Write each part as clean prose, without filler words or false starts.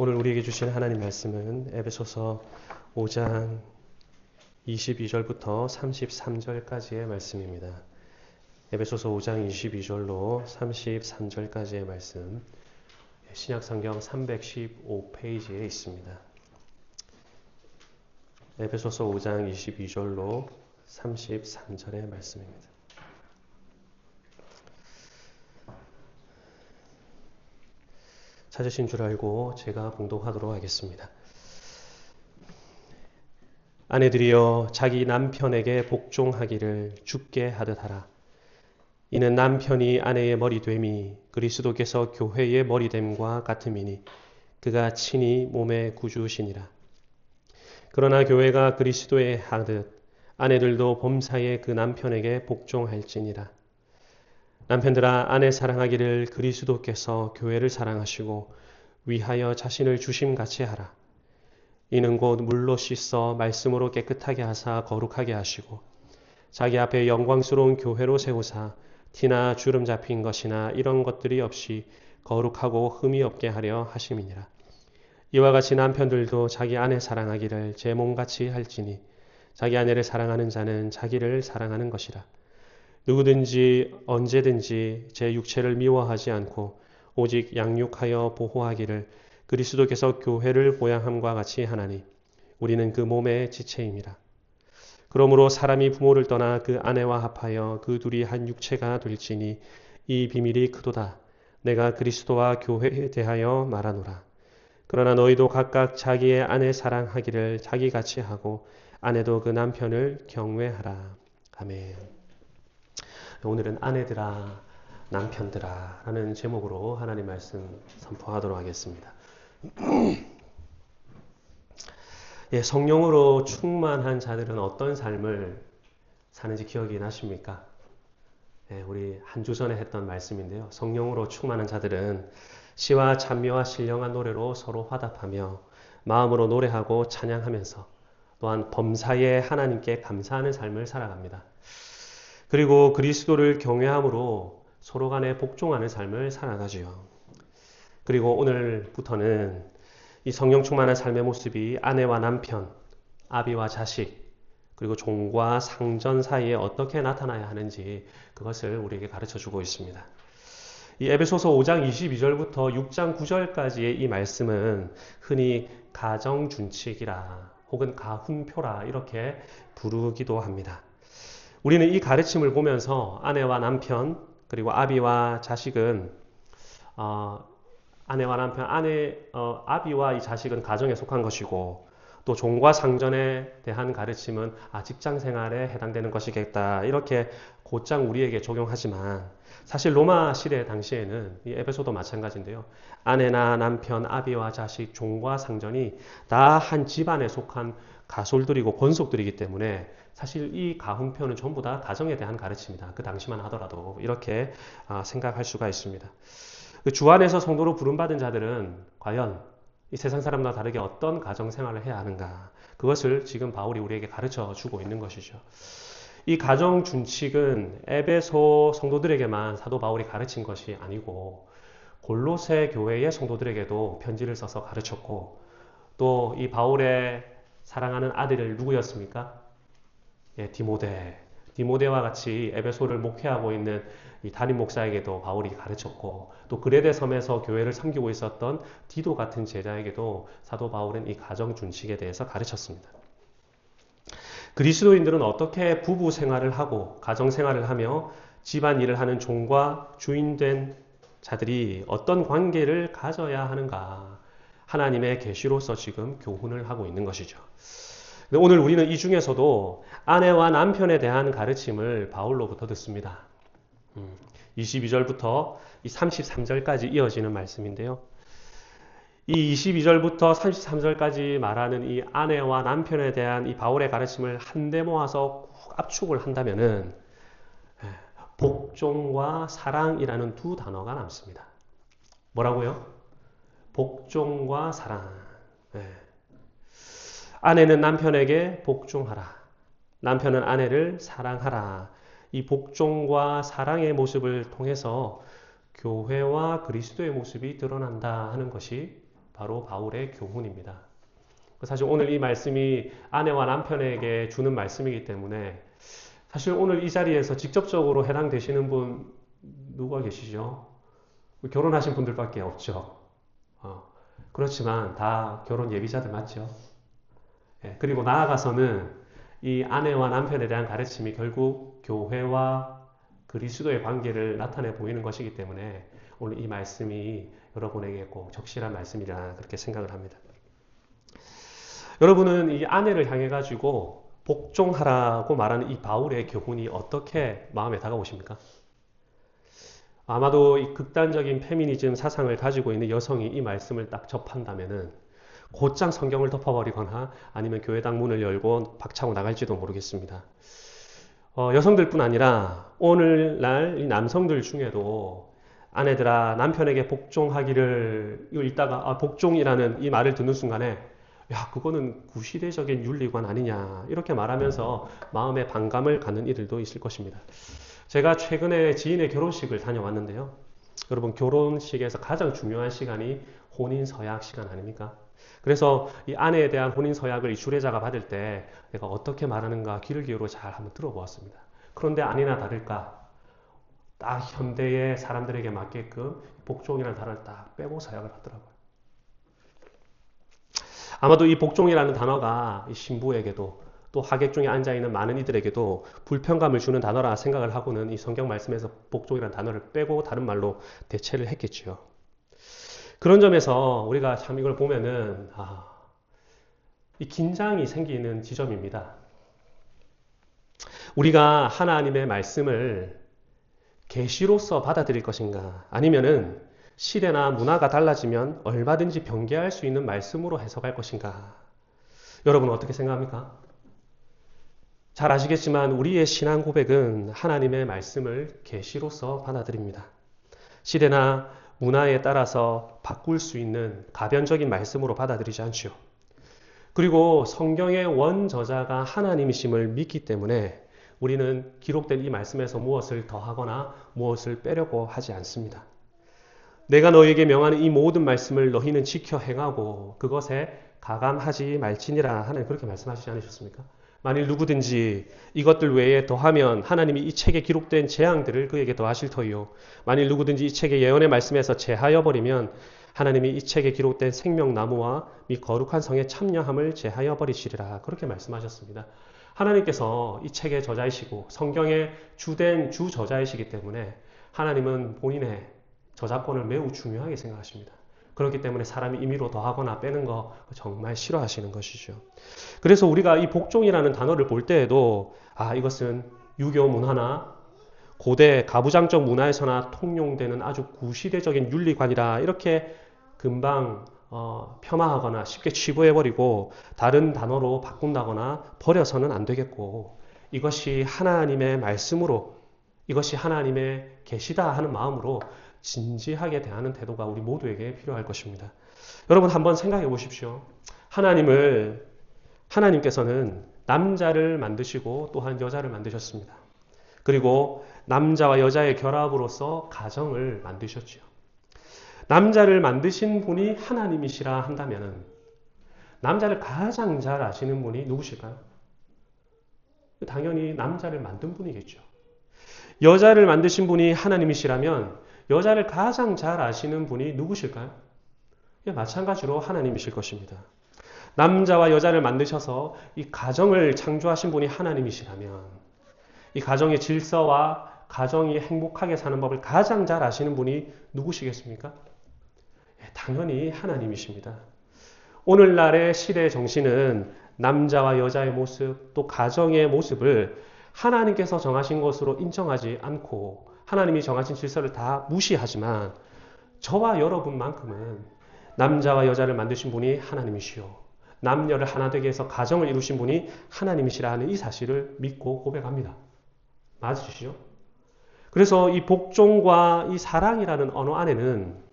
오늘 우리에게 주신 하나님 말씀은 에베소서 5장 22절부터 33절까지의 말씀입니다. 에베소서 5장 22절로 33절까지의 말씀, 신약성경 315페이지에 있습니다. 에베소서 5장 22절로 33절의 말씀입니다. 찾으신 줄 알고 제가 봉독하도록 하겠습니다. 아내들이여 자기 남편에게 복종하기를 주께 하듯 하라. 이는 남편이 아내의 머리됨이 그리스도께서 교회의 머리됨과 같음이니 그가 친히 몸의 구주시니라. 그러나 교회가 그리스도의 하듯 아내들도 범사에 그 남편에게 복종할지니라. 남편들아 아내 사랑하기를 그리스도께서 교회를 사랑하시고 위하여 자신을 주심같이 하라. 이는 곧 물로 씻어 말씀으로 깨끗하게 하사 거룩하게 하시고 자기 앞에 영광스러운 교회로 세우사 티나 주름 잡힌 것이나 이런 것들이 없이 거룩하고 흠이 없게 하려 하심이니라. 이와 같이 남편들도 자기 아내 사랑하기를 제 몸같이 할지니 자기 아내를 사랑하는 자는 자기를 사랑하는 것이라. 누구든지 언제든지 제 육체를 미워하지 않고 오직 양육하여 보호하기를 그리스도께서 교회를 보양함과 같이 하나니 우리는 그 몸의 지체임이라. 그러므로 사람이 부모를 떠나 그 아내와 합하여 그 둘이 한 육체가 될지니 이 비밀이 크도다. 내가 그리스도와 교회에 대하여 말하노라. 그러나 너희도 각각 자기의 아내 사랑하기를 자기같이 하고 아내도 그 남편을 경외하라. 아멘. 오늘은 아내들아 남편들아 라는 제목으로 하나님 말씀 선포하도록 하겠습니다. 성령으로 충만한 자들은 어떤 삶을 사는지 기억이 나십니까? 우리 한 주 전에 했던 말씀인데요. 성령으로 충만한 자들은 시와 찬미와 신령한 노래로 서로 화답하며 마음으로 노래하고 찬양하면서 또한 범사에 하나님께 감사하는 삶을 살아갑니다. 그리고 그리스도를 경외함으로 서로 간에 복종하는 삶을 살아가지요. 그리고 오늘부터는 이 성령 충만한 삶의 모습이 아내와 남편, 아비와 자식, 그리고 종과 상전 사이에 어떻게 나타나야 하는지 그것을 우리에게 가르쳐주고 있습니다. 이 에베소서 5장 22절부터 6장 9절까지의 이 말씀은 흔히 가정준칙이라 혹은 가훈표라 이렇게 부르기도 합니다. 우리는 이 가르침을 보면서 아내와 남편 그리고 아비와 자식은 아내와 남편, 아비와 이 자식은 가정에 속한 것이고 또 종과 상전에 대한 가르침은 직장 생활에 해당되는 것이겠다 이렇게 곧장 우리에게 적용하지만 사실 로마 시대 당시에는 이 에베소도 마찬가지인데요. 아내나 남편, 아비와 자식, 종과 상전이 다 한 집안에 속한 가솔들이고 권속들이기 때문에 사실 이 가훈표는 전부 다 가정에 대한 가르침이다. 그 당시만 하더라도 이렇게 생각할 수가 있습니다. 주 안에서 성도로 부름받은 자들은 과연 이 세상 사람과 다르게 어떤 가정생활을 해야 하는가 그것을 지금 바울이 우리에게 가르쳐 주고 있는 것이죠. 이 가정 준칙은 에베소 성도들에게만 사도 바울이 가르친 것이 아니고 골로새 교회의 성도들에게도 편지를 써서 가르쳤고 또 이 바울의 사랑하는 아들을 누구였습니까? 디모데와 같이 에베소를 목회하고 있는 이 담임 목사에게도 바울이 가르쳤고 또 그레데 섬에서 교회를 섬기고 있었던 디도 같은 제자에게도 사도 바울은 이 가정 준칙에 대해서 가르쳤습니다. 그리스도인들은 어떻게 부부 생활을 하고 가정 생활을 하며 집안 일을 하는 종과 주인된 자들이 어떤 관계를 가져야 하는가 하나님의 계시로서 지금 교훈을 하고 있는 것이죠. 오늘 우리는 이 중에서도 아내와 남편에 대한 가르침을 바울로부터 듣습니다. 22절부터 33절까지 이어지는 말씀인데요. 이 22절부터 33절까지 말하는 이 아내와 남편에 대한 이 바울의 가르침을 한데 모아서 꼭 압축을 한다면은 복종과 사랑이라는 두 단어가 남습니다. 뭐라고요? 복종과 사랑. 아내는 남편에게 복종하라. 남편은 아내를 사랑하라. 이 복종과 사랑의 모습을 통해서 교회와 그리스도의 모습이 드러난다 하는 것이 바로 바울의 교훈입니다. 사실 오늘 이 말씀이 아내와 남편에게 주는 말씀이기 때문에 사실 오늘 이 자리에서 직접적으로 해당되시는 분 누가 계시죠? 결혼하신 분들밖에 없죠. 그렇지만 다 결혼 예비자들 맞죠? 그리고 나아가서는 이 아내와 남편에 대한 가르침이 결국 교회와 그리스도의 관계를 나타내 보이는 것이기 때문에 오늘 이 말씀이 여러분에게 꼭 적실한 말씀이라 그렇게 생각을 합니다. 여러분은 이 아내를 향해 가지고 복종하라고 말하는 이 바울의 교훈이 어떻게 마음에 다가오십니까? 아마도 이 극단적인 페미니즘 사상을 가지고 있는 여성이 이 말씀을 딱 접한다면은 곧장 성경을 덮어버리거나 아니면 교회당 문을 열고 박차고 나갈지도 모르겠습니다. 여성들뿐 아니라 오늘날 이 남성들 중에도 아내들아 남편에게 복종하기를 읽다가 복종이라는 이 말을 듣는 순간에 야 그거는 구시대적인 윤리관 아니냐 이렇게 말하면서 마음에 반감을 갖는 이들도 있을 것입니다. 제가 최근에 지인의 결혼식을 다녀왔는데요. 여러분 결혼식에서 가장 중요한 시간이 혼인서약 시간 아닙니까? 그래서 이 아내에 대한 혼인서약을 이 주례자가 받을 때 내가 어떻게 말하는가 귀를 기울여 잘 한번 들어보았습니다. 그런데 아니나 다를까 딱 현대의 사람들에게 맞게끔 복종이라는 단어를 딱 빼고 서약을 하더라고요. 아마도 이 복종이라는 단어가 이 신부에게도 또 하객 중에 앉아있는 많은 이들에게도 불편감을 주는 단어라 생각을 하고는 이 성경 말씀에서 복종이라는 단어를 빼고 다른 말로 대체를 했겠지요. 그런 점에서 우리가 참 이걸 보면은 이 긴장이 생기는 지점입니다. 우리가 하나님의 말씀을 계시로서 받아들일 것인가 아니면은 시대나 문화가 달라지면 얼마든지 변개할 수 있는 말씀으로 해석할 것인가. 여러분은 어떻게 생각합니까? 잘 아시겠지만 우리의 신앙 고백은 하나님의 말씀을 계시로서 받아들입니다. 시대나 문화에 따라서 바꿀 수 있는 가변적인 말씀으로 받아들이지 않죠. 그리고 성경의 원저자가 하나님이심을 믿기 때문에 우리는 기록된 이 말씀에서 무엇을 더하거나 무엇을 빼려고 하지 않습니다. 내가 너에게 명하는 이 모든 말씀을 너희는 지켜 행하고 그것에 가감하지 말지니라 하나님 그렇게 말씀하시지 않으셨습니까? 만일 누구든지 이것들 외에 더하면 하나님이 이 책에 기록된 재앙들을 그에게 더하실 터이요. 만일 누구든지 이 책의 예언의 말씀에서 제하여 버리면 하나님이 이 책에 기록된 생명나무와 이 거룩한 성의 참여함을 제하여 버리시리라. 그렇게 말씀하셨습니다. 하나님께서 이 책의 저자이시고 성경의 주된 주저자이시기 때문에 하나님은 본인의 저작권을 매우 중요하게 생각하십니다. 그렇기 때문에 사람이 임의로 더하거나 빼는 거 정말 싫어하시는 것이죠. 그래서 우리가 이 복종이라는 단어를 볼 때에도 이것은 유교 문화나 고대 가부장적 문화에서나 통용되는 아주 구시대적인 윤리관이라 이렇게 금방 폄하하거나 쉽게 치부해버리고 다른 단어로 바꾼다거나 버려서는 안 되겠고 이것이 하나님의 말씀으로 이것이 하나님의 계시다 하는 마음으로 진지하게 대하는 태도가 우리 모두에게 필요할 것입니다. 여러분 한번 생각해 보십시오. 하나님께서는 남자를 만드시고 또한 여자를 만드셨습니다. 그리고 남자와 여자의 결합으로서 가정을 만드셨지요. 남자를 만드신 분이 하나님이시라 한다면 남자를 가장 잘 아시는 분이 누구실까요? 당연히 남자를 만든 분이겠죠. 여자를 만드신 분이 하나님이시라면 여자를 가장 잘 아시는 분이 누구실까요? 마찬가지로 하나님이실 것입니다. 남자와 여자를 만드셔서 이 가정을 창조하신 분이 하나님이시라면 이 가정의 질서와 가정이 행복하게 사는 법을 가장 잘 아시는 분이 누구시겠습니까? 당연히 하나님이십니다. 오늘날의 시대의 정신은 남자와 여자의 모습 또 가정의 모습을 하나님께서 정하신 것으로 인정하지 않고 하나님이 정하신 질서를 다 무시하지만 저와 여러분만큼은 남자와 여자를 만드신 분이 하나님이시오. 남녀를 하나 되게 해서 가정을 이루신 분이 하나님이시라 하는 이 사실을 믿고 고백합니다. 맞으시죠? 그래서 이 복종과 이 사랑이라는 언어 안에는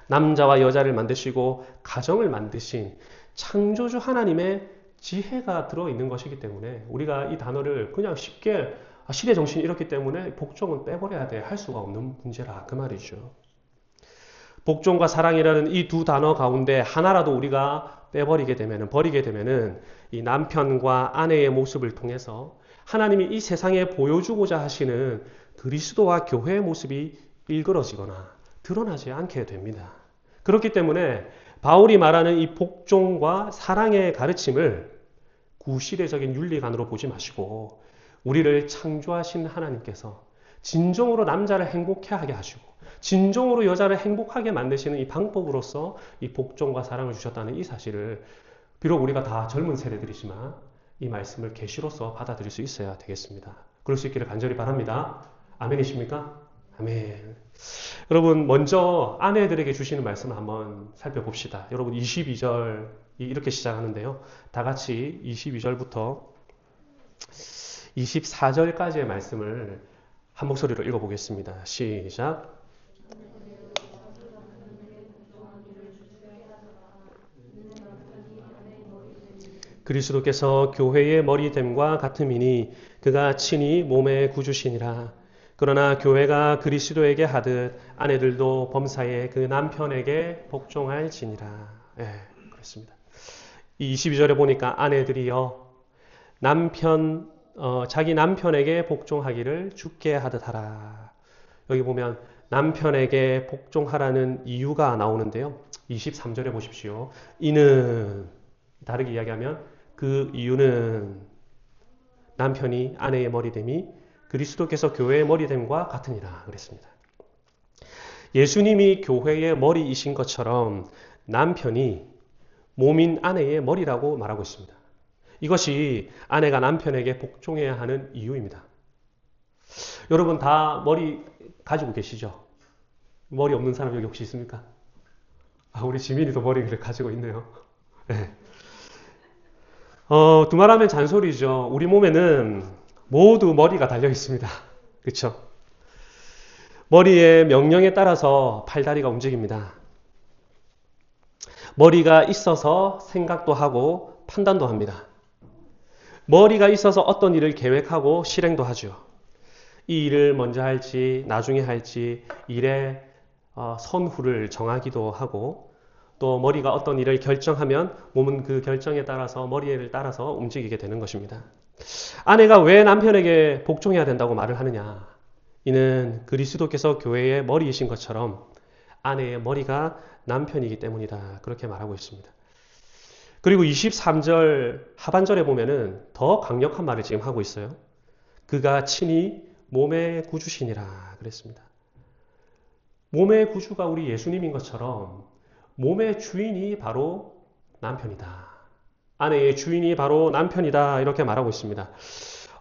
남자와 여자를 만드시고 가정을 만드신 창조주 하나님의 지혜가 들어있는 것이기 때문에 우리가 이 단어를 그냥 쉽게 시대 정신이 이렇기 때문에 복종은 빼버려야 돼 할 수가 없는 문제라 그 말이죠. 복종과 사랑이라는 이 두 단어 가운데 하나라도 우리가 버리게 되면은 이 남편과 아내의 모습을 통해서 하나님이 이 세상에 보여주고자 하시는 그리스도와 교회의 모습이 일그러지거나 드러나지 않게 됩니다. 그렇기 때문에 바울이 말하는 이 복종과 사랑의 가르침을 구시대적인 윤리관으로 보지 마시고 우리를 창조하신 하나님께서 진정으로 남자를 행복해하게 하시고 진정으로 여자를 행복하게 만드시는 이 방법으로서 이 복종과 사랑을 주셨다는 이 사실을 비록 우리가 다 젊은 세대들이지만 이 말씀을 계시로서 받아들일 수 있어야 되겠습니다. 그럴 수 있기를 간절히 바랍니다. 아멘이십니까? 아멘. 여러분 먼저 아내들에게 주시는 말씀을 한번 살펴봅시다. 여러분 22절이 이렇게 시작하는데요. 다 같이 22절부터 24절까지의 말씀을 한 목소리로 읽어보겠습니다. 시작. 그리스도께서 교회의 머리됨과 같음이니 그가 친히 몸의 구주시니라. 그러나 교회가 그리스도에게 하듯 아내들도 범사에 그 남편에게 복종할지니라. 예, 그렇습니다. 이 22절에 보니까 아내들이여 자기 남편에게 복종하기를 주께 하듯 하라. 여기 보면 남편에게 복종하라는 이유가 나오는데요. 23절에 보십시오. 이는 다르게 이야기하면 그 이유는 남편이 아내의 머리됨이 그리스도께서 교회의 머리됨과 같으니라 그랬습니다. 예수님이 교회의 머리이신 것처럼 남편이 몸인 아내의 머리라고 말하고 있습니다. 이것이 아내가 남편에게 복종해야 하는 이유입니다. 여러분 다 머리 가지고 계시죠? 머리 없는 사람 여기 혹시 있습니까? 우리 지민이도 머리를 가지고 있네요. 네. 두말하면 잔소리죠. 우리 몸에는 모두 머리가 달려 있습니다. 그렇죠? 머리의 명령에 따라서 팔다리가 움직입니다. 머리가 있어서 생각도 하고 판단도 합니다. 머리가 있어서 어떤 일을 계획하고 실행도 하죠. 이 일을 먼저 할지 나중에 할지 일의 선후를 정하기도 하고 또 머리가 어떤 일을 결정하면 몸은 그 결정에 따라서 머리를 따라서 움직이게 되는 것입니다. 아내가 왜 남편에게 복종해야 된다고 말을 하느냐? 이는 그리스도께서 교회의 머리이신 것처럼 아내의 머리가 남편이기 때문이다. 그렇게 말하고 있습니다. 그리고 23절 하반절에 보면은 더 강력한 말을 지금 하고 있어요. 그가 친히 몸의 구주시니라 그랬습니다. 몸의 구주가 우리 예수님인 것처럼 몸의 주인이 바로 남편이다. 아내의 주인이 바로 남편이다. 이렇게 말하고 있습니다.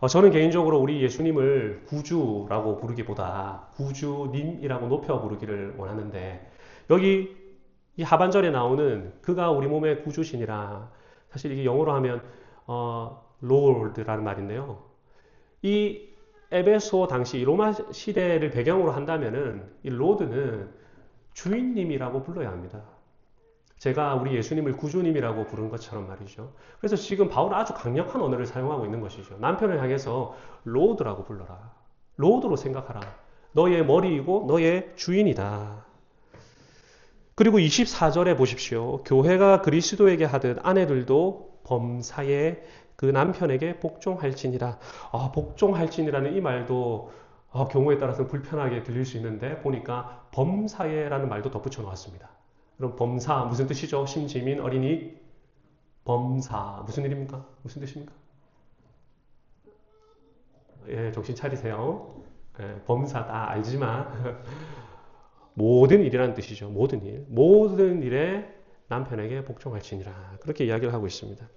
저는 개인적으로 우리 예수님을 구주라고 부르기보다 구주님이라고 높여 부르기를 원하는데 여기 이 하반절에 나오는 그가 우리 몸의 구주시니라. 사실 이게 영어로 하면 Lord라는 말인데요. 이 에베소 당시 로마 시대를 배경으로 한다면은 이 Lord는 주인님이라고 불러야 합니다. 제가 우리 예수님을 구주님이라고 부른 것처럼 말이죠. 그래서 지금 바울은 아주 강력한 언어를 사용하고 있는 것이죠. 남편을 향해서 로드라고 불러라. 로드로 생각하라. 너의 머리이고 너의 주인이다. 그리고 24절에 보십시오. 교회가 그리스도에게 하듯 아내들도 범사에 그 남편에게 복종할지니라. 복종할지니라는 이 말도 경우에 따라서 불편하게 들릴 수 있는데 보니까 범사에라는 말도 덧붙여 놓았습니다. 그럼 범사 무슨 뜻이죠? 심지민 어린이 범사 무슨 일입니까? 무슨 뜻입니까? 예, 정신 차리세요. 예, 범사 다 알지만 모든 일이라는 뜻이죠. 모든 일. 모든 일에 남편에게 복종할지니라. 그렇게 이야기를 하고 있습니다.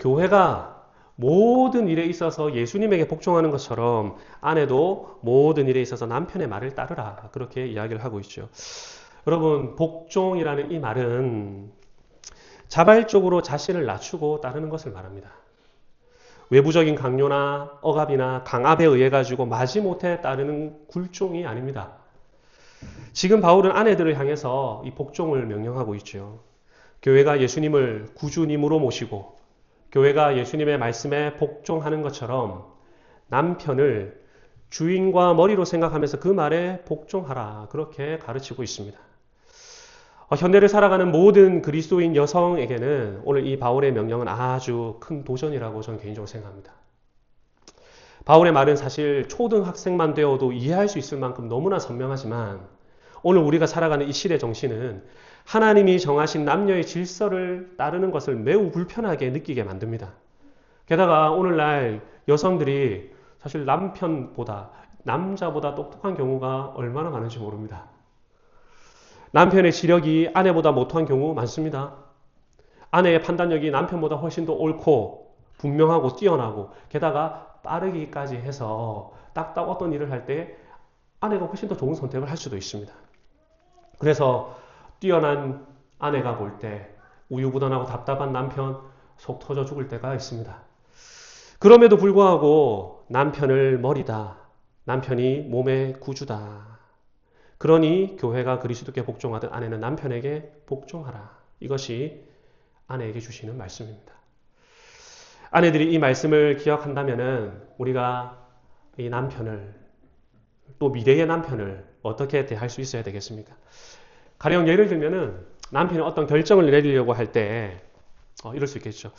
교회가 모든 일에 있어서 예수님에게 복종하는 것처럼 아내도 모든 일에 있어서 남편의 말을 따르라. 그렇게 이야기를 하고 있죠. 여러분, 복종이라는 이 말은 자발적으로 자신을 낮추고 따르는 것을 말합니다. 외부적인 강요나 억압이나 강압에 의해 가지고 마지못해 따르는 굴종이 아닙니다. 지금 바울은 아내들을 향해서 이 복종을 명령하고 있죠. 교회가 예수님을 구주님으로 모시고 교회가 예수님의 말씀에 복종하는 것처럼 남편을 주인과 머리로 생각하면서 그 말에 복종하라. 그렇게 가르치고 있습니다. 현대를 살아가는 모든 그리스도인 여성에게는 오늘 이 바울의 명령은 아주 큰 도전이라고 저는 개인적으로 생각합니다. 바울의 말은 사실 초등학생만 되어도 이해할 수 있을 만큼 너무나 선명하지만 오늘 우리가 살아가는 이 시대 정신은 하나님이 정하신 남녀의 질서를 따르는 것을 매우 불편하게 느끼게 만듭니다. 게다가 오늘날 여성들이 사실 남자보다 똑똑한 경우가 얼마나 많은지 모릅니다. 남편의 지력이 아내보다 못한 경우 많습니다. 아내의 판단력이 남편보다 훨씬 더 옳고 분명하고 뛰어나고 게다가 빠르기까지 해서 딱딱 어떤 일을 할 때 아내가 훨씬 더 좋은 선택을 할 수도 있습니다. 그래서 뛰어난 아내가 볼 때 우유부단하고 답답한 남편 속 터져 죽을 때가 있습니다. 그럼에도 불구하고 남편을 머리다. 남편이 몸의 구주다. 그러니 교회가 그리스도께 복종하듯 아내는 남편에게 복종하라. 이것이 아내에게 주시는 말씀입니다. 아내들이 이 말씀을 기억한다면 우리가 이 남편을 또 미래의 남편을 어떻게 대할 수 있어야 되겠습니까? 가령 예를 들면은 남편이 어떤 결정을 내리려고 할 때 이럴 수 있겠죠.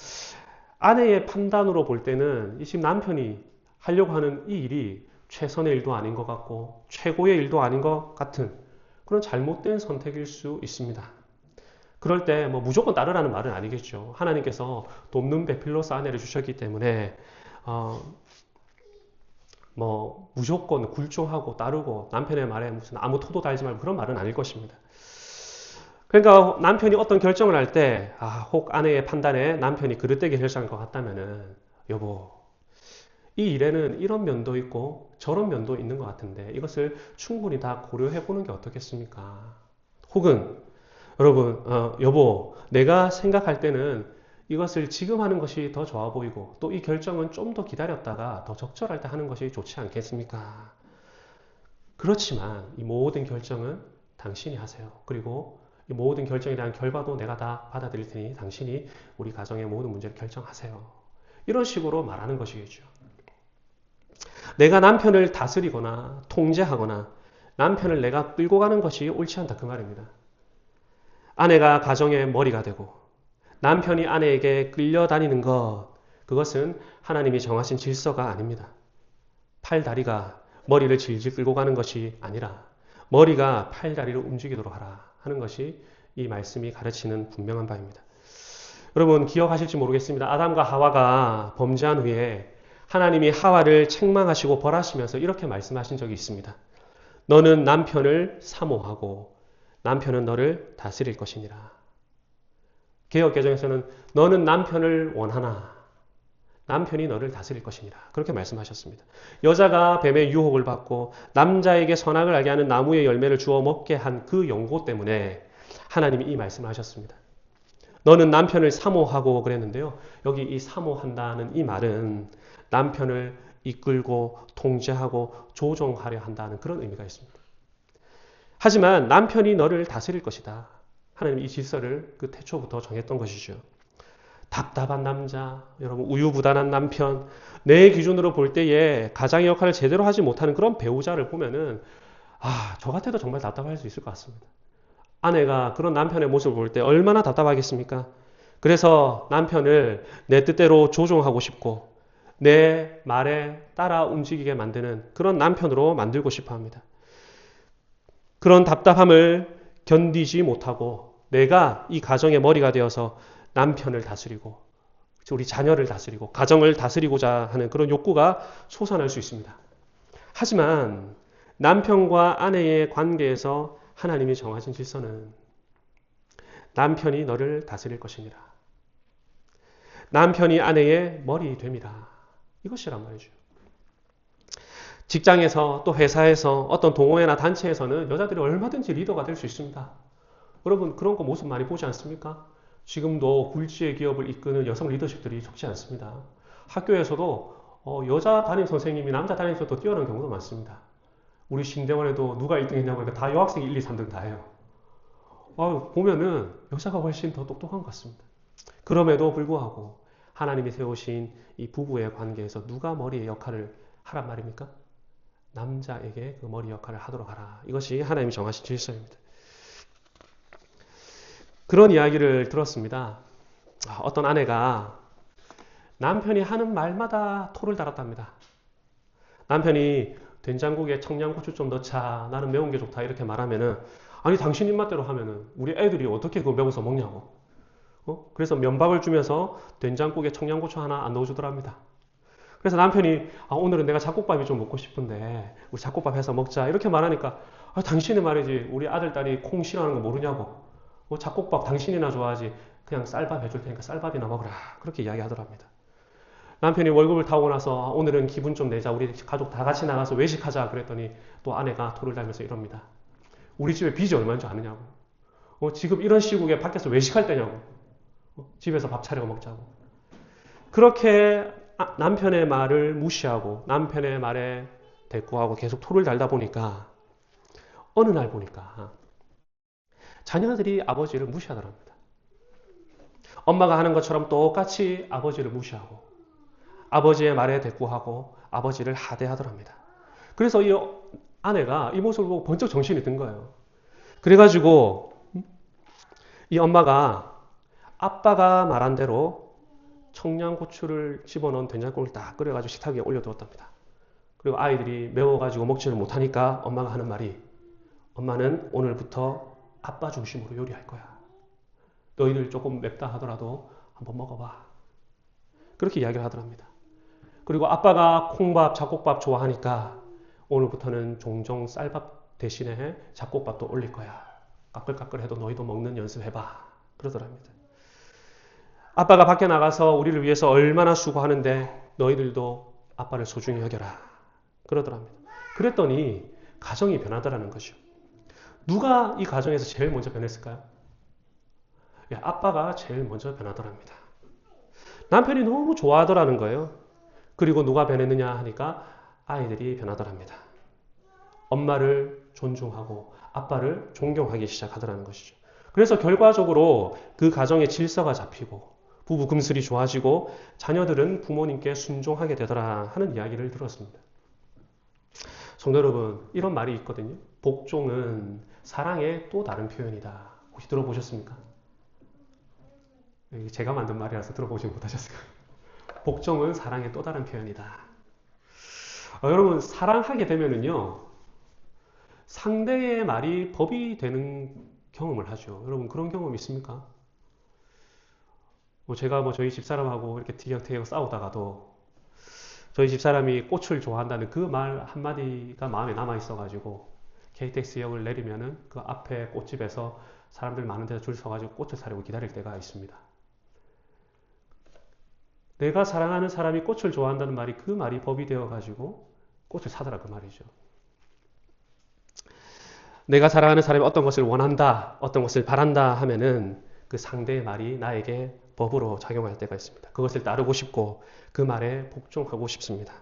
아내의 판단으로 볼 때는 지금 남편이 하려고 하는 이 일이 최선의 일도 아닌 것 같고 최고의 일도 아닌 것 같은 그런 잘못된 선택일 수 있습니다. 그럴 때 무조건 따르라는 말은 아니겠죠. 하나님께서 돕는 배필로서 아내를 주셨기 때문에 무조건 굴종하고 따르고 남편의 말에 무슨 아무 토도 달지 말고 그런 말은 아닐 것입니다. 그러니까 남편이 어떤 결정을 할 때 혹 아내의 판단에 남편이 그릇되게 결정할 것 같다면은 여보 이 일에는 이런 면도 있고 저런 면도 있는 것 같은데 이것을 충분히 다 고려해 보는 게 어떻겠습니까? 혹은 여러분 여보 내가 생각할 때는 이것을 지금 하는 것이 더 좋아 보이고 또 이 결정은 좀 더 기다렸다가 더 적절할 때 하는 것이 좋지 않겠습니까? 그렇지만 이 모든 결정은 당신이 하세요. 그리고 이 모든 결정에 대한 결과도 내가 다 받아들일 테니 당신이 우리 가정의 모든 문제를 결정하세요. 이런 식으로 말하는 것이겠죠. 내가 남편을 다스리거나 통제하거나 남편을 내가 끌고 가는 것이 옳지 않다 그 말입니다. 아내가 가정의 머리가 되고 남편이 아내에게 끌려다니는 것 그것은 하나님이 정하신 질서가 아닙니다. 팔다리가 머리를 질질 끌고 가는 것이 아니라 머리가 팔다리를 움직이도록 하라 하는 것이 이 말씀이 가르치는 분명한 바입니다. 여러분 기억하실지 모르겠습니다. 아담과 하와가 범죄한 후에 하나님이 하와를 책망하시고 벌하시면서 이렇게 말씀하신 적이 있습니다. 너는 남편을 사모하고 남편은 너를 다스릴 것이니라. 개역개정에서는 너는 남편을 원하나 남편이 너를 다스릴 것이니라. 그렇게 말씀하셨습니다. 여자가 뱀의 유혹을 받고 남자에게 선악을 알게 하는 나무의 열매를 주워 먹게 한 그 연고 때문에 하나님이 이 말씀을 하셨습니다. 너는 남편을 사모하고 그랬는데요. 여기 이 사모한다는 이 말은 남편을 이끌고 통제하고 조종하려 한다는 그런 의미가 있습니다. 하지만 남편이 너를 다스릴 것이다. 하나님이 이 질서를 그 태초부터 정했던 것이죠. 답답한 남자, 여러분 우유부단한 남편, 내 기준으로 볼 때에 가장의 역할을 제대로 하지 못하는 그런 배우자를 보면은 저 같아도 정말 답답할 수 있을 것 같습니다. 아내가 그런 남편의 모습을 볼 때 얼마나 답답하겠습니까? 그래서 남편을 내 뜻대로 조종하고 싶고 내 말에 따라 움직이게 만드는 그런 남편으로 만들고 싶어 합니다. 그런 답답함을 견디지 못하고 내가 이 가정의 머리가 되어서 남편을 다스리고 우리 자녀를 다스리고 가정을 다스리고자 하는 그런 욕구가 솟아날 수 있습니다. 하지만 남편과 아내의 관계에서 하나님이 정하신 질서는 남편이 너를 다스릴 것이니라. 남편이 아내의 머리 됨이라. 이것이란 말이죠. 직장에서 또 회사에서 어떤 동호회나 단체에서는 여자들이 얼마든지 리더가 될 수 있습니다. 여러분 그런 거 모습 많이 보지 않습니까? 지금도 굴지의 기업을 이끄는 여성 리더십들이 적지 않습니다. 학교에서도 여자 담임 선생님이 남자 담임선생님보다 더 뛰어난 경우도 많습니다. 우리 신대원에도 누가 1등 했냐고 하니까 다 여학생이 1, 2, 3등 다 해요. 보면은 여자가 훨씬 더 똑똑한 것 같습니다. 그럼에도 불구하고 하나님이 세우신 이 부부의 관계에서 누가 머리의 역할을 하란 말입니까? 남자에게 그 머리 역할을 하도록 하라. 이것이 하나님이 정하신 질서입니다. 그런 이야기를 들었습니다. 어떤 아내가 남편이 하는 말마다 토를 달았답니다. 남편이 된장국에 청양고추 좀 넣자, 나는 매운 게 좋다 이렇게 말하면은, 아니 당신 입맛대로 하면은 우리 애들이 어떻게 그거 매워서 먹냐고. 그래서 면박을 주면서 된장국에 청양고추 하나 안 넣어주더랍니다. 그래서 남편이 오늘은 내가 잡곡밥이 좀 먹고 싶은데 우리 잡곡밥 해서 먹자 이렇게 말하니까, 당신이 말이지 우리 아들 딸이 콩 싫어하는 거 모르냐고. 잡곡밥 당신이나 좋아하지, 그냥 쌀밥 해줄 테니까 쌀밥이나 먹으라 그렇게 이야기하더랍니다. 남편이 월급을 타고 나서 오늘은 기분 좀 내자, 우리 가족 다 같이 나가서 외식하자 그랬더니 또 아내가 토를 달면서 이럽니다. 우리 집에 빚이 얼마인 줄 아느냐고. 지금 이런 시국에 밖에서 외식할 때냐고. 집에서 밥 차려 먹자고. 그렇게 남편의 말을 무시하고 남편의 말에 대꾸하고 계속 토를 달다 보니까 어느 날 보니까 자녀들이 아버지를 무시하더랍니다. 엄마가 하는 것처럼 똑같이 아버지를 무시하고 아버지의 말에 대꾸하고 아버지를 하대하더랍니다. 그래서 이 아내가 이 모습을 보고 번쩍 정신이 든 거예요. 그래가지고 이 엄마가 아빠가 말한 대로 청양고추를 집어넣은 된장국을 딱 끓여가지고 식탁 위에 올려두었답니다. 그리고 아이들이 매워가지고 먹지를 못하니까 엄마가 하는 말이, 엄마는 오늘부터 아빠 중심으로 요리할 거야. 너희들 조금 맵다 하더라도 한번 먹어봐. 그렇게 이야기를 하더랍니다. 그리고 아빠가 콩밥, 잡곡밥 좋아하니까 오늘부터는 종종 쌀밥 대신에 잡곡밥도 올릴 거야. 까끌까끌해도 너희도 먹는 연습해봐. 그러더랍니다. 아빠가 밖에 나가서 우리를 위해서 얼마나 수고하는데 너희들도 아빠를 소중히 여겨라. 그러더랍니다. 그랬더니 가정이 변하더라는 것이요. 누가 이 가정에서 제일 먼저 변했을까요? 아빠가 제일 먼저 변하더랍니다. 남편이 너무 좋아하더라는 거예요. 그리고 누가 변했느냐 하니까 아이들이 변하더랍니다. 엄마를 존중하고 아빠를 존경하기 시작하더라는 것이죠. 그래서 결과적으로 그 가정의 질서가 잡히고 부부 금슬이 좋아지고 자녀들은 부모님께 순종하게 되더라 하는 이야기를 들었습니다. 성도 여러분, 이런 말이 있거든요. 복종은 사랑의 또 다른 표현이다. 혹시 들어보셨습니까? 제가 만든 말이라서 들어보지 못하셨을 거예요. 복종은 사랑의 또 다른 표현이다. 여러분, 사랑하게 되면은요, 상대의 말이 법이 되는 경험을 하죠. 여러분, 그런 경험 있습니까? 제가 저희 집사람하고 이렇게 티격태격 싸우다가도 저희 집사람이 꽃을 좋아한다는 그 말 한마디가 마음에 남아있어가지고 KTX역을 내리면은 그 앞에 꽃집에서 사람들 많은 데서 줄 서가지고 꽃을 사려고 기다릴 때가 있습니다. 내가 사랑하는 사람이 꽃을 좋아한다는 말이 그 말이 법이 되어가지고 꽃을 사더라 그 말이죠. 내가 사랑하는 사람이 어떤 것을 원한다, 어떤 것을 바란다 하면은 그 상대의 말이 나에게 법으로 작용할 때가 있습니다. 그것을 따르고 싶고 그 말에 복종하고 싶습니다.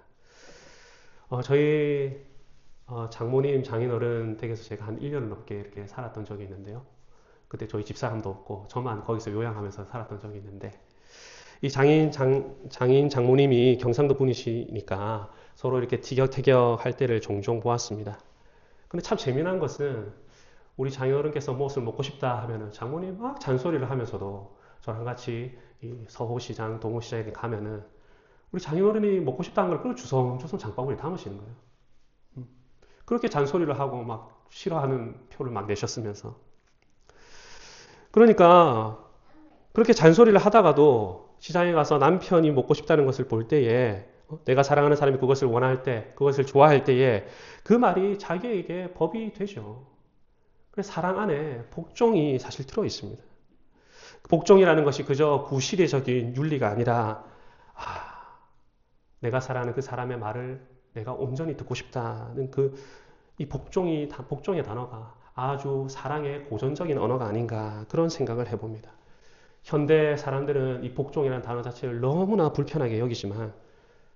저희 장모님, 장인어른 댁에서 제가 한 1년을 넘게 이렇게 살았던 적이 있는데요. 그때 저희 집사람도 없고 저만 거기서 요양하면서 살았던 적이 있는데 이 장모님이 경상도 분이시니까 서로 이렇게 티격태격 할 때를 종종 보았습니다. 근데 참 재미난 것은 우리 장인어른께서 무엇을 먹고 싶다 하면은 장모님 막 잔소리를 하면서도 저랑 같이 이 서호시장, 동호시장에 가면은 우리 장인어른이 먹고 싶다는 걸 그걸 주섬주섬 장바구니에 담으시는 거예요. 그렇게 잔소리를 하고 막 싫어하는 표를 막 내셨으면서. 그러니까 그렇게 잔소리를 하다가도 시장에 가서 남편이 먹고 싶다는 것을 볼 때에 내가 사랑하는 사람이 그것을 원할 때, 그것을 좋아할 때에 그 말이 자기에게 법이 되죠. 그래서 사랑 안에 복종이 사실 들어 있습니다. 복종이라는 것이 그저 구시대적인 윤리가 아니라 내가 사랑하는 그 사람의 말을 내가 온전히 듣고 싶다는 이 복종의 단어가 아주 사랑의 고전적인 언어가 아닌가 그런 생각을 해봅니다. 현대 사람들은 이 복종이라는 단어 자체를 너무나 불편하게 여기지만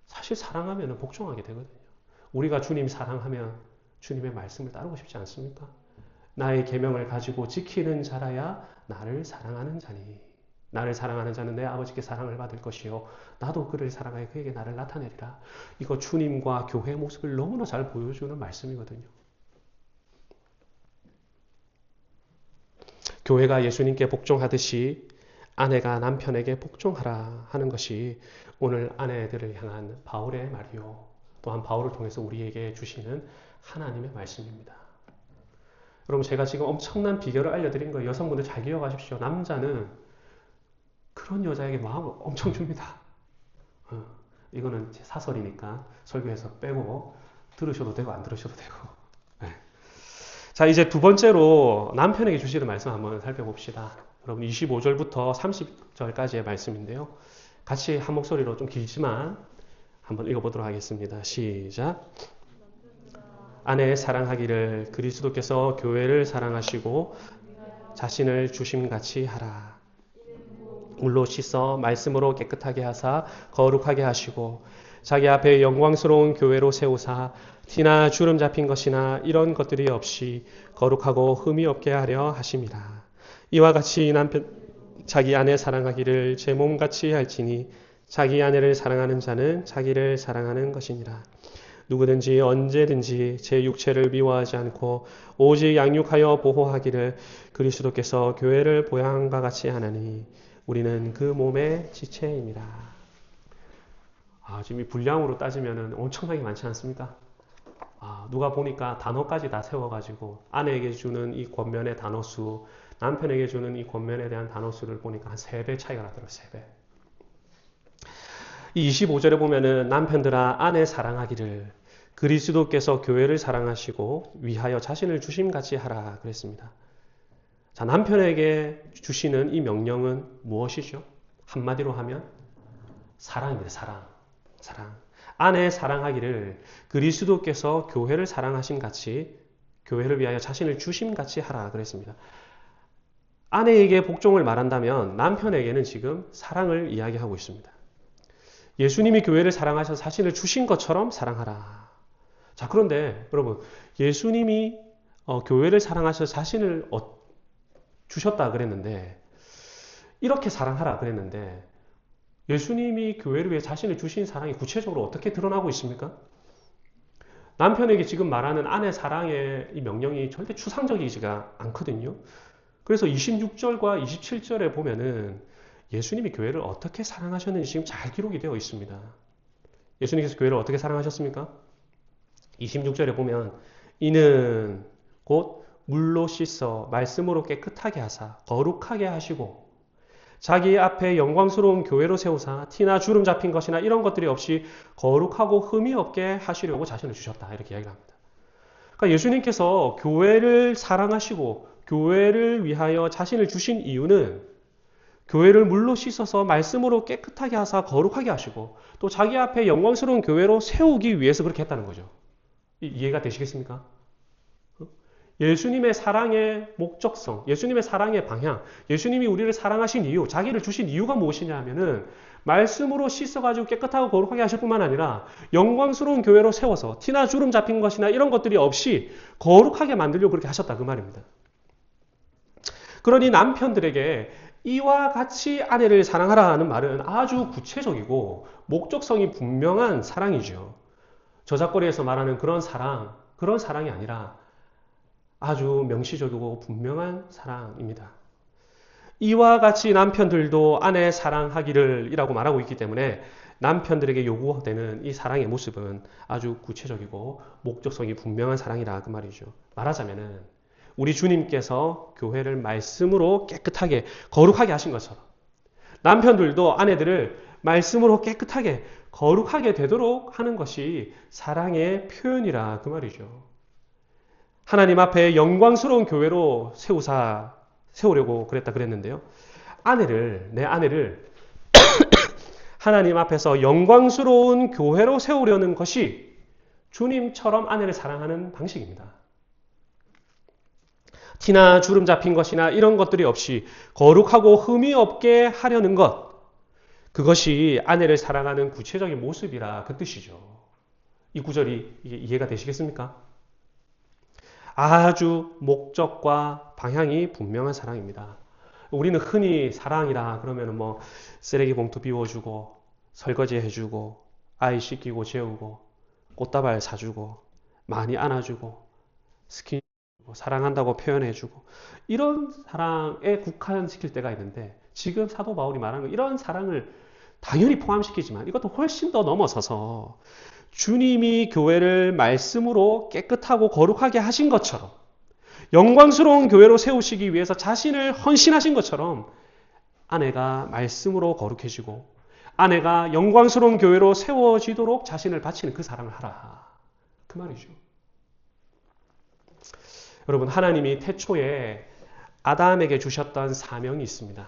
사실 사랑하면 복종하게 되거든요. 우리가 주님 사랑하면 주님의 말씀을 따르고 싶지 않습니까? 나의 계명을 가지고 지키는 자라야 나를 사랑하는 자니. 나를 사랑하는 자는 내 아버지께 사랑을 받을 것이요 나도 그를 사랑하여 그에게 나를 나타내리라. 이거 주님과 교회의 모습을 너무나 잘 보여주는 말씀이거든요. 교회가 예수님께 복종하듯이 아내가 남편에게 복종하라 하는 것이 오늘 아내들을 향한 바울의 말이요. 또한 바울을 통해서 우리에게 주시는 하나님의 말씀입니다. 여러분, 제가 지금 엄청난 비결을 알려드린 거예요. 여성분들 잘 기억하십시오. 남자는 그런 여자에게 마음을 엄청 줍니다. 이거는 제 사설이니까 설교에서 빼고 들으셔도 되고 안 들으셔도 되고. 네. 자, 이제 두 번째로 남편에게 주시는 말씀 한번 살펴봅시다. 여러분 25절부터 30절까지의 말씀인데요. 같이 한 목소리로 좀 길지만 한번 읽어보도록 하겠습니다. 시작. 아내 사랑하기를 그리스도께서 교회를 사랑하시고 자신을 주심같이 하라. 물로 씻어 말씀으로 깨끗하게 하사 거룩하게 하시고 자기 앞에 영광스러운 교회로 세우사 티나 주름 잡힌 것이나 이런 것들이 없이 거룩하고 흠이 없게 하려 하심이라. 이와 같이 남편 자기 아내 사랑하기를 제 몸같이 할지니 자기 아내를 사랑하는 자는 자기를 사랑하는 것이니라. 누구든지 언제든지 제 육체를 미워하지 않고 오직 양육하여 보호하기를 그리스도께서 교회를 보양과 같이 하나니 우리는 그 몸의 지체입니다. 지금 이 분량으로 따지면 엄청나게 많지 않습니까? 누가 보니까 단어까지 다 세워가지고 아내에게 주는 이 권면의 단어수, 남편에게 주는 이 권면에 대한 단어수를 보니까 한 3배 차이가 나더라고요. 3배. 이 25절에 보면은 남편들아 아내 사랑하기를 그리스도께서 교회를 사랑하시고 위하여 자신을 주심같이 하라 그랬습니다. 자, 남편에게 주시는 이 명령은 무엇이죠? 한마디로 하면 사랑입니다. 사랑. 아내 사랑하기를 그리스도께서 교회를 사랑하신 같이 교회를 위하여 자신을 주심같이 하라 그랬습니다. 아내에게 복종을 말한다면 남편에게는 지금 사랑을 이야기하고 있습니다. 예수님이 교회를 사랑하셔서 자신을 주신 것처럼 사랑하라. 자, 그런데 여러분, 예수님이 교회를 사랑하셔서 자신을 주셨다 그랬는데, 이렇게 사랑하라 그랬는데, 예수님이 교회를 위해 자신을 주신 사랑이 구체적으로 어떻게 드러나고 있습니까? 남편에게 지금 말하는 아내 사랑의 이 명령이 절대 추상적이지가 않거든요. 그래서 26절과 27절에 보면은 예수님이 교회를 어떻게 사랑하셨는지 지금 잘 기록이 되어 있습니다. 예수님께서 교회를 어떻게 사랑하셨습니까? 26절에 보면 이는 곧 물로 씻어 말씀으로 깨끗하게 하사 거룩하게 하시고 자기 앞에 영광스러운 교회로 세우사 티나 주름 잡힌 것이나 이런 것들이 없이 거룩하고 흠이 없게 하시려고 자신을 주셨다. 이렇게 이야기를 합니다. 그러니까 예수님께서 교회를 사랑하시고 교회를 위하여 자신을 주신 이유는 교회를 물로 씻어서 말씀으로 깨끗하게 하사 거룩하게 하시고 또 자기 앞에 영광스러운 교회로 세우기 위해서 그렇게 했다는 거죠. 이해가 되시겠습니까? 예수님의 사랑의 목적성, 예수님의 사랑의 방향, 예수님이 우리를 사랑하신 이유, 자기를 주신 이유가 무엇이냐 하면은 말씀으로 씻어가지고 깨끗하고 거룩하게 하실 뿐만 아니라 영광스러운 교회로 세워서 티나 주름 잡힌 것이나 이런 것들이 없이 거룩하게 만들려고 그렇게 하셨다 그 말입니다. 그러니 남편들에게 이와 같이 아내를 사랑하라 하는 말은 아주 구체적이고 목적성이 분명한 사랑이죠. 저작거리에서 말하는 그런 사랑이 아니라 아주 명시적이고 분명한 사랑입니다. 이와 같이 남편들도 아내 사랑하기를 이라고 말하고 있기 때문에 남편들에게 요구되는 이 사랑의 모습은 아주 구체적이고 목적성이 분명한 사랑이라 그 말이죠. 말하자면은 우리 주님께서 교회를 말씀으로 깨끗하게 거룩하게 하신 것처럼 남편들도 아내들을 말씀으로 깨끗하게 거룩하게 되도록 하는 것이 사랑의 표현이라 그 말이죠. 하나님 앞에 영광스러운 교회로 세우려고 그랬는데요. 내 아내를 하나님 앞에서 영광스러운 교회로 세우려는 것이 주님처럼 아내를 사랑하는 방식입니다. 티나 주름 잡힌 것이나 이런 것들이 없이 거룩하고 흠이 없게 하려는 것, 그것이 아내를 사랑하는 구체적인 모습이라 그 뜻이죠. 이 구절이 이해가 되시겠습니까? 아주 목적과 방향이 분명한 사랑입니다. 우리는 흔히 사랑이라 그러면 뭐 쓰레기 봉투 비워주고 설거지 해주고 아이 씻기고 재우고 꽃다발 사주고 많이 안아주고 스킨 사랑한다고 표현해주고 이런 사랑에 국한시킬 때가 있는데 지금 사도 바울이 말하는 건 이런 사랑을 당연히 포함시키지만 이것도 훨씬 더 넘어서서 주님이 교회를 말씀으로 깨끗하고 거룩하게 하신 것처럼 영광스러운 교회로 세우시기 위해서 자신을 헌신하신 것처럼 아내가 말씀으로 거룩해지고 아내가 영광스러운 교회로 세워지도록 자신을 바치는 그 사랑을 하라. 그 말이죠. 여러분, 하나님이 태초에 아담에게 주셨던 사명이 있습니다.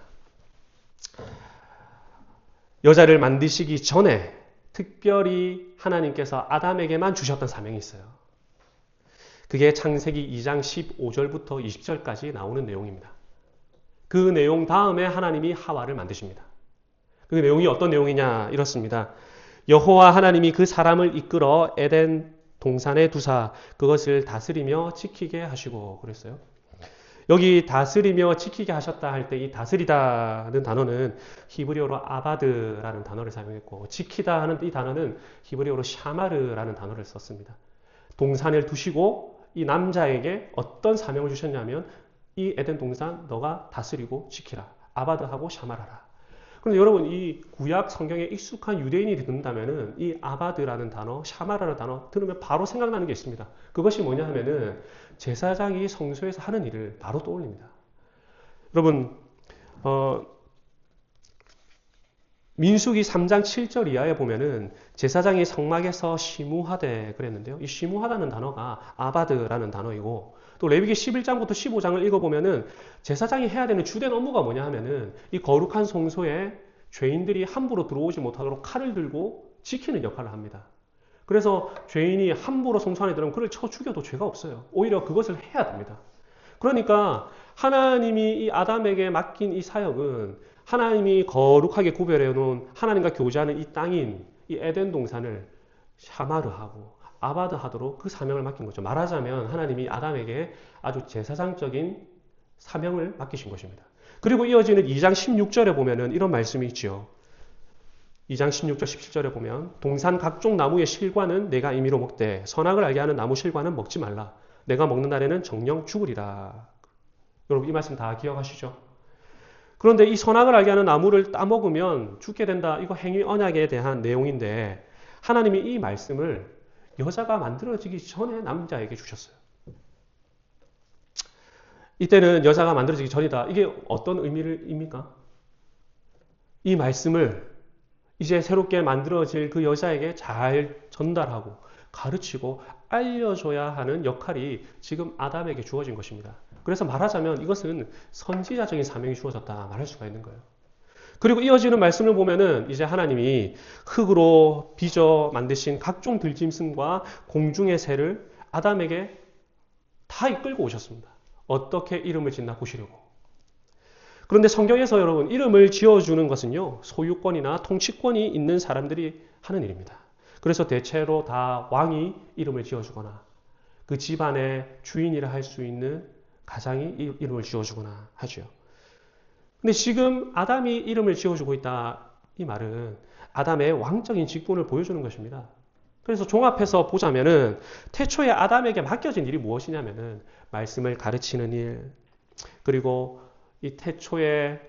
여자를 만드시기 전에 특별히 하나님께서 아담에게만 주셨던 사명이 있어요. 그게 창세기 2장 15절부터 20절까지 나오는 내용입니다. 그 내용 다음에 하나님이 하와를 만드십니다. 그 내용이 어떤 내용이냐 이렇습니다. 여호와 하나님이 그 사람을 이끌어 에덴 동산에 두사 그것을 다스리며 지키게 하시고 그랬어요. 여기 다스리며 지키게 하셨다 할 때 이 다스리다는 단어는 히브리어로 아바드라는 단어를 사용했고 지키다 하는 이 단어는 히브리어로 샤마르라는 단어를 썼습니다. 동산을 두시고 이 남자에게 어떤 사명을 주셨냐면 이 에덴 동산 너가 다스리고 지키라. 아바드하고 샤마라라. 그런데 여러분 이 구약 성경에 익숙한 유대인이 듣는다면은 이 아바드라는 단어, 샤마라라는 단어 들으면 바로 생각나는 게 있습니다. 그것이 뭐냐 하면은 제사장이 성소에서 하는 일을 바로 떠올립니다. 여러분 민수기 3장 7절 이하에 보면은 제사장이 성막에서 시무하되 그랬는데요. 이 시무하다는 단어가 아바드라는 단어이고 또 레위기 11장부터 15장을 읽어보면은 제사장이 해야 되는 주된 업무가 뭐냐 하면은 이 거룩한 성소에 죄인들이 함부로 들어오지 못하도록 칼을 들고 지키는 역할을 합니다. 그래서 죄인이 함부로 성소 안에 들어오면 그를 쳐 죽여도 죄가 없어요. 오히려 그것을 해야 됩니다. 그러니까 하나님이 이 아담에게 맡긴 이 사역은 하나님이 거룩하게 구별해 놓은 하나님과 교제하는 이 땅인 이 에덴 동산을 샤마르하고 아바드하도록 그 사명을 맡긴 거죠. 말하자면 하나님이 아담에게 아주 제사장적인 사명을 맡기신 것입니다. 그리고 이어지는 2장 16절에 보면은 이런 말씀이 있죠. 2장 16절 17절에 보면 동산 각종 나무의 실과는 내가 임의로 먹되 선악을 알게 하는 나무 실과는 먹지 말라. 내가 먹는 날에는 정령 죽으리라. 여러분 이 말씀 다 기억하시죠? 그런데 이 선악을 알게 하는 나무를 따먹으면 죽게 된다. 이거 행위 언약에 대한 내용인데 하나님이 이 말씀을 여자가 만들어지기 전에 남자에게 주셨어요. 이때는 여자가 만들어지기 전이다. 이게 어떤 의미입니까? 이 말씀을 이제 새롭게 만들어질 그 여자에게 잘 전달하고 가르치고 알려줘야 하는 역할이 지금 아담에게 주어진 것입니다. 그래서 말하자면 이것은 선지자적인 사명이 주어졌다 말할 수가 있는 거예요. 그리고 이어지는 말씀을 보면은 이제 하나님이 흙으로 빚어 만드신 각종 들짐승과 공중의 새를 아담에게 다 이끌고 오셨습니다. 어떻게 이름을 짓나 보시려고. 그런데 성경에서 여러분 이름을 지어주는 것은요 소유권이나 통치권이 있는 사람들이 하는 일입니다. 그래서 대체로 다 왕이 이름을 지어주거나 그 집안의 주인이라 할 수 있는 가장이 이름을 지어주거나 하죠. 근데 지금 아담이 이름을 지어주고 있다. 이 말은 아담의 왕적인 직분을 보여주는 것입니다. 그래서 종합해서 보자면은 태초에 아담에게 맡겨진 일이 무엇이냐면은 말씀을 가르치는 일, 그리고 이 태초에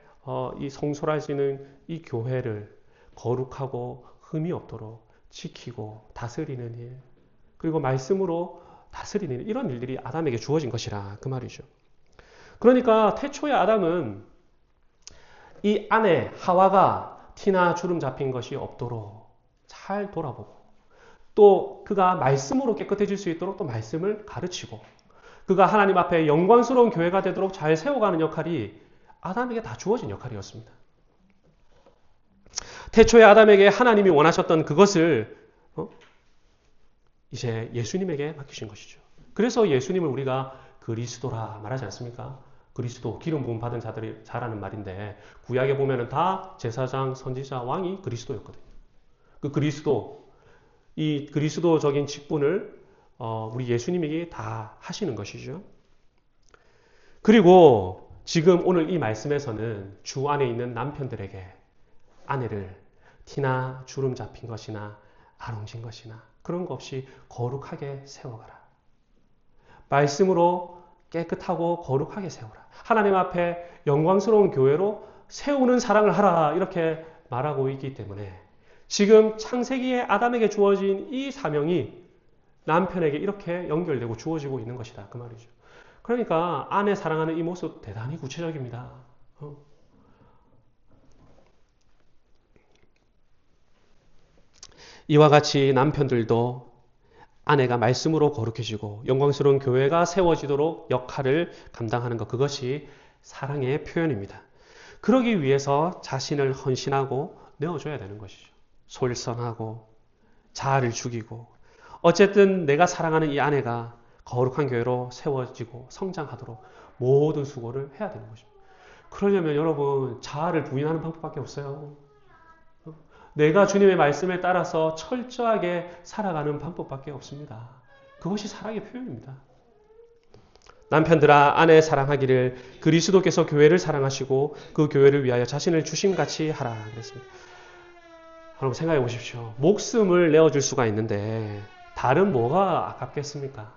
이 성소라 할 수 있는 이 교회를 거룩하고 흠이 없도록 지키고 다스리는 일, 그리고 말씀으로 다스리는 일, 이런 일들이 아담에게 주어진 것이라 그 말이죠. 그러니까 태초에 아담은 이 아내 하와가 티나 주름 잡힌 것이 없도록 잘 돌아보고 또 그가 말씀으로 깨끗해질 수 있도록 또 말씀을 가르치고 그가 하나님 앞에 영광스러운 교회가 되도록 잘 세워가는 역할이 아담에게 다 주어진 역할이었습니다. 태초에 아담에게 하나님이 원하셨던 그것을 이제 예수님에게 맡기신 것이죠. 그래서 예수님을 우리가 그리스도라 말하지 않습니까? 그리스도, 기름 부음 받은 자들이 잘하는 말인데 구약에 보면은 다 제사장, 선지자, 왕이 그리스도였거든요. 그 그리스도, 이 그리스도적인 직분을 우리 예수님에게 다 하시는 것이죠. 그리고 지금 오늘 이 말씀에서는 주 안에 있는 남편들에게 아내를 티나 주름 잡힌 것이나 아롱진 것이나 그런 거 없이 거룩하게 세워가라. 말씀으로 깨끗하고 거룩하게 세워라. 하나님 앞에 영광스러운 교회로 세우는 사랑을 하라. 이렇게 말하고 있기 때문에 지금 창세기에 아담에게 주어진 이 사명이 남편에게 이렇게 연결되고 주어지고 있는 것이다. 그 말이죠. 그러니까 아내 사랑하는 이 모습 대단히 구체적입니다. 이와 같이 남편들도 아내가 말씀으로 거룩해지고 영광스러운 교회가 세워지도록 역할을 감당하는 것, 그것이 사랑의 표현입니다. 그러기 위해서 자신을 헌신하고 내어줘야 되는 것이죠. 솔선하고 자아를 죽이고 어쨌든 내가 사랑하는 이 아내가 거룩한 교회로 세워지고 성장하도록 모든 수고를 해야 되는 것입니다. 그러려면 여러분 자아를 부인하는 방법밖에 없어요. 내가 주님의 말씀에 따라서 철저하게 살아가는 방법밖에 없습니다. 그것이 사랑의 표현입니다. 남편들아 아내 사랑하기를 그리스도께서 교회를 사랑하시고 그 교회를 위하여 자신을 주심같이 하라 그랬습니다. 여러분 생각해 보십시오. 목숨을 내어줄 수가 있는데 다른 뭐가 아깝겠습니까?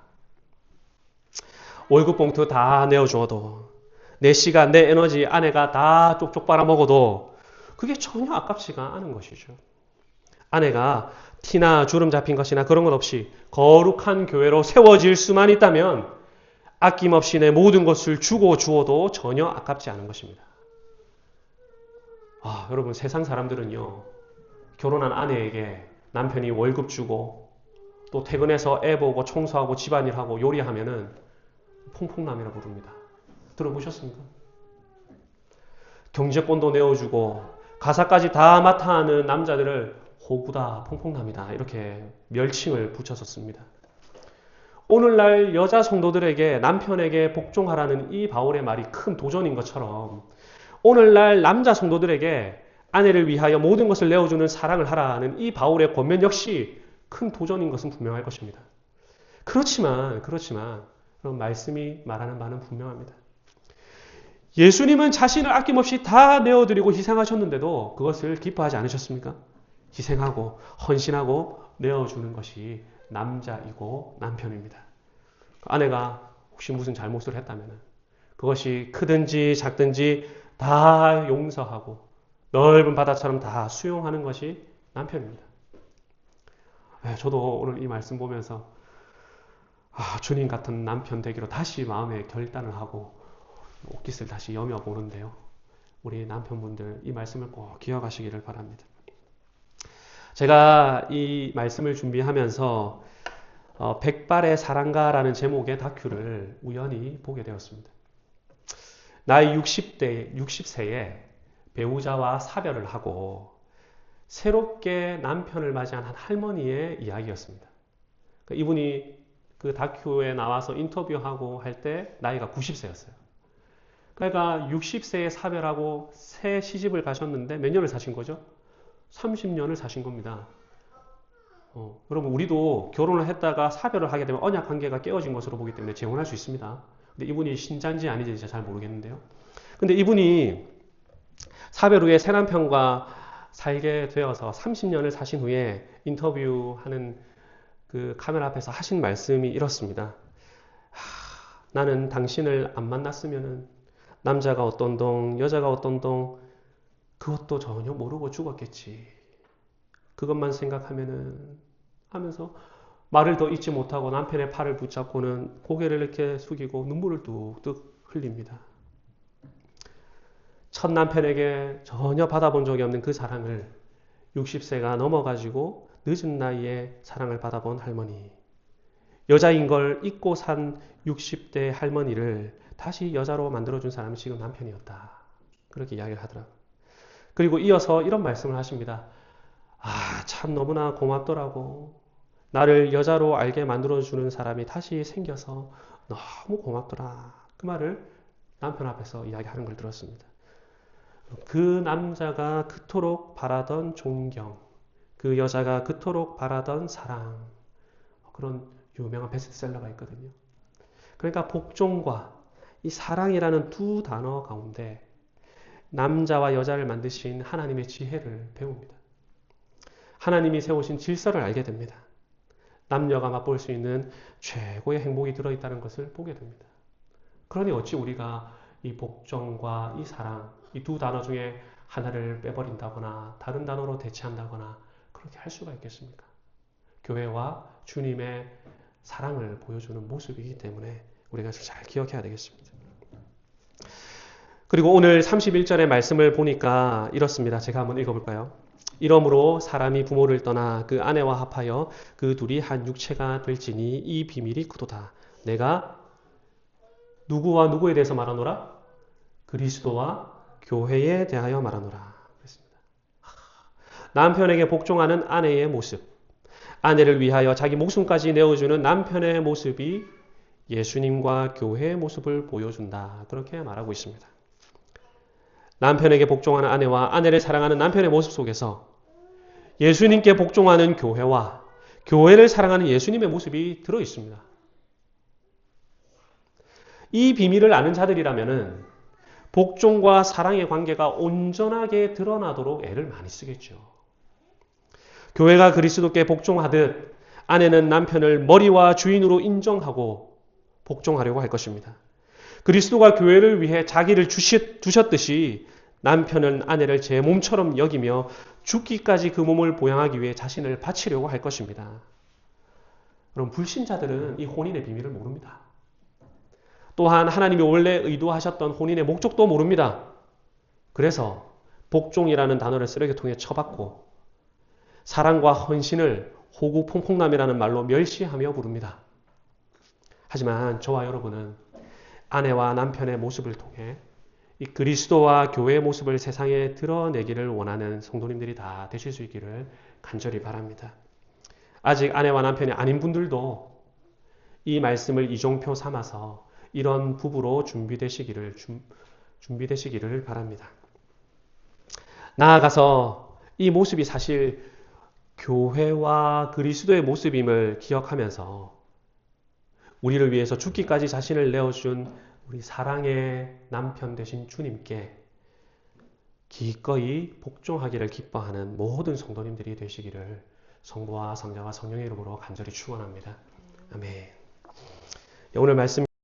월급 봉투 다 내어주어도 내 시간, 내 에너지 아내가 다 쪽쪽 빨아먹어도 그게 전혀 아깝지가 않은 것이죠. 아내가 티나 주름 잡힌 것이나 그런 것 없이 거룩한 교회로 세워질 수만 있다면 아낌없이 내 모든 것을 주고 주어도 전혀 아깝지 않은 것입니다. 여러분 세상 사람들은요. 결혼한 아내에게 남편이 월급 주고 또 퇴근해서 애 보고 청소하고 집안일하고 요리하면은 퐁퐁남이라 부릅니다. 들어보셨습니까? 경제권도 내어주고 가사까지 다 맡아 하는 남자들을 호구다, 퐁퐁남이다 이렇게 멸칭을 붙였었습니다. 오늘날 여자 성도들에게 남편에게 복종하라는 이 바울의 말이 큰 도전인 것처럼 오늘날 남자 성도들에게 아내를 위하여 모든 것을 내어주는 사랑을 하라는 이 바울의 권면 역시 큰 도전인 것은 분명할 것입니다. 그렇지만 그런 말씀이 말하는 바는 분명합니다. 예수님은 자신을 아낌없이 다 내어드리고 희생하셨는데도 그것을 기뻐하지 않으셨습니까? 희생하고 헌신하고 내어주는 것이 남자이고 남편입니다. 아내가 혹시 무슨 잘못을 했다면 그것이 크든지 작든지 다 용서하고 넓은 바다처럼 다 수용하는 것이 남편입니다. 저도 오늘 이 말씀 보면서 주님 같은 남편 되기로 다시 마음에 결단을 하고 옷깃을 다시 여며보는데요. 우리 남편분들 이 말씀을 꼭 기억하시기를 바랍니다. 제가 이 말씀을 준비하면서 백발의 사랑가라는 제목의 다큐를 우연히 보게 되었습니다. 나이 60세에 배우자와 사별을 하고 새롭게 남편을 맞이한 한 할머니의 이야기였습니다. 이분이 그 다큐에 나와서 인터뷰하고 할 때 나이가 90세였어요. 그러니까 60세에 사별하고 새 시집을 가셨는데 몇 년을 사신 거죠? 30년을 사신 겁니다. 여러분 우리도 결혼을 했다가 사별을 하게 되면 언약 관계가 깨어진 것으로 보기 때문에 재혼할 수 있습니다. 근데 이분이 신자인지 아닌지 진짜 잘 모르겠는데요. 근데 이분이 사별 후에 새 남편과 살게 되어서 30년을 사신 후에 인터뷰하는 그 카메라 앞에서 하신 말씀이 이렇습니다. 나는 당신을 안 만났으면 남자가 어떤 동, 여자가 어떤 동 그것도 전혀 모르고 죽었겠지. 그것만 생각하면은 하면서 말을 더 잊지 못하고 남편의 팔을 붙잡고는 고개를 이렇게 숙이고 눈물을 뚝뚝 흘립니다. 첫 남편에게 전혀 받아본 적이 없는 그 사랑을 60세가 넘어가지고 늦은 나이에 사랑을 받아본 할머니. 여자인 걸 잊고 산 60대 할머니를 다시 여자로 만들어준 사람이 지금 남편이었다. 그렇게 이야기를 하더라고요. 그리고 이어서 이런 말씀을 하십니다. 참 너무나 고맙더라고. 나를 여자로 알게 만들어주는 사람이 다시 생겨서 너무 고맙더라. 그 말을 남편 앞에서 이야기하는 걸 들었습니다. 그 남자가 그토록 바라던 존경, 그 여자가 그토록 바라던 사랑, 그런 유명한 베스트셀러가 있거든요. 그러니까 복종과 이 사랑이라는 두 단어 가운데 남자와 여자를 만드신 하나님의 지혜를 배웁니다. 하나님이 세우신 질서를 알게 됩니다. 남녀가 맛볼 수 있는 최고의 행복이 들어있다는 것을 보게 됩니다. 그러니 어찌 우리가 이 복종과 이 사랑, 이 두 단어 중에 하나를 빼버린다거나 다른 단어로 대체한다거나 그렇게 할 수가 있겠습니까? 교회와 주님의 사랑을 보여주는 모습이기 때문에 우리가 잘 기억해야 되겠습니다. 그리고 오늘 31절의 말씀을 보니까 이렇습니다. 제가 한번 읽어볼까요? 이러므로 사람이 부모를 떠나 그 아내와 합하여 그 둘이 한 육체가 될지니 이 비밀이 크도다. 내가 누구와 누구에 대해서 말하노라? 그리스도와 교회에 대하여 말하노라. 그랬습니다. 남편에게 복종하는 아내의 모습, 아내를 위하여 자기 목숨까지 내어주는 남편의 모습이 예수님과 교회의 모습을 보여준다. 그렇게 말하고 있습니다. 남편에게 복종하는 아내와 아내를 사랑하는 남편의 모습 속에서 예수님께 복종하는 교회와 교회를 사랑하는 예수님의 모습이 들어있습니다. 이 비밀을 아는 자들이라면 복종과 사랑의 관계가 온전하게 드러나도록 애를 많이 쓰겠죠. 교회가 그리스도께 복종하듯 아내는 남편을 머리와 주인으로 인정하고 복종하려고 할 것입니다. 그리스도가 교회를 위해 자기를 두셨듯이 남편은 아내를 제 몸처럼 여기며 죽기까지 그 몸을 보양하기 위해 자신을 바치려고 할 것입니다. 그럼 불신자들은 이 혼인의 비밀을 모릅니다. 또한 하나님이 원래 의도하셨던 혼인의 목적도 모릅니다. 그래서 복종이라는 단어를 쓰레기통에 쳐박고 사랑과 헌신을 호구퐁퐁남이라는 말로 멸시하며 부릅니다. 하지만 저와 여러분은 아내와 남편의 모습을 통해 이 그리스도와 교회의 모습을 세상에 드러내기를 원하는 성도님들이 다 되실 수 있기를 간절히 바랍니다. 아직 아내와 남편이 아닌 분들도 이 말씀을 이종표 삼아서 이런 부부로 준비되시기를 바랍니다. 나아가서 이 모습이 사실 교회와 그리스도의 모습임을 기억하면서 우리를 위해서 죽기까지 자신을 내어준 우리 사랑의 남편 되신 주님께 기꺼이 복종하기를 기뻐하는 모든 성도님들이 되시기를 성부와 성자와 성령의 이름으로 간절히 축원합니다. 아멘. 오늘 말씀